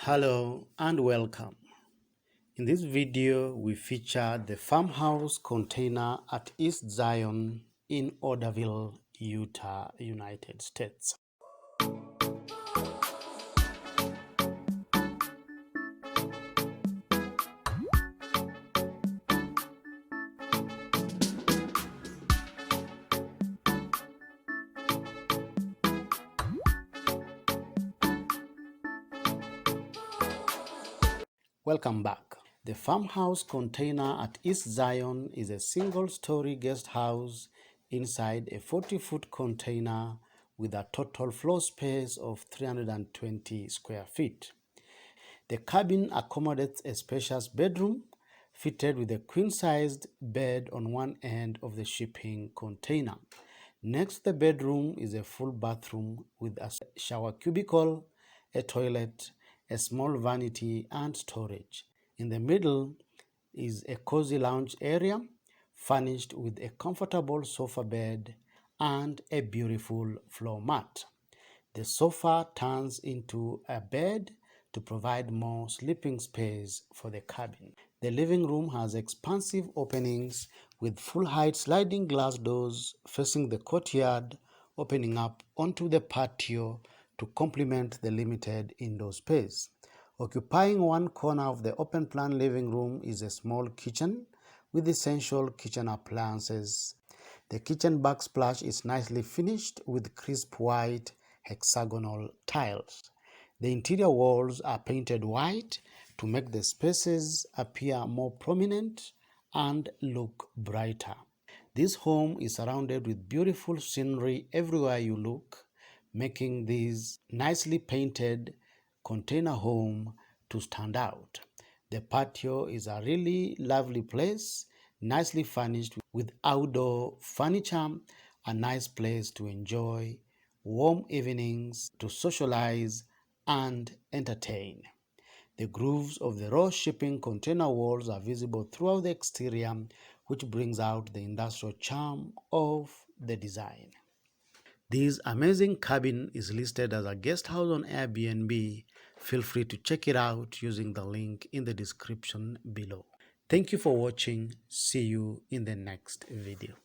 Hello and welcome. In this video, we feature the farmhouse container at East Zion in Orderville, Utah, United States. Welcome back. The farmhouse container at East Zion is a single-story guest house inside a 40-foot container with a total floor space of 320 square feet. The cabin accommodates a spacious bedroom fitted with a queen-sized bed on one end of the shipping container. Next to the bedroom is a full bathroom with a shower cubicle, a toilet, a small vanity, and storage. In the middle is a cozy lounge area furnished with a comfortable sofa bed and a beautiful floor mat. The sofa turns into a bed to provide more sleeping space for the cabin. The living room has expansive openings with full-height sliding glass doors facing the courtyard, opening up onto the patio to complement the limited indoor space. Occupying one corner of the open-plan living room is a small kitchen with essential kitchen appliances. The kitchen backsplash is nicely finished with crisp white hexagonal tiles. The interior walls are painted white to make the spaces appear more prominent and look brighter. This home is surrounded with beautiful scenery everywhere you look, making this nicely painted container home to stand out. The patio is a really lovely place, nicely furnished with outdoor furniture, a nice place to enjoy warm evenings, to socialize and entertain. The grooves of the raw shipping container walls are visible throughout the exterior, which brings out the industrial charm of the design. This amazing cabin is listed as a guest house on Airbnb. Feel free to check it out using the link in the description below. Thank you for watching. See you in the next video.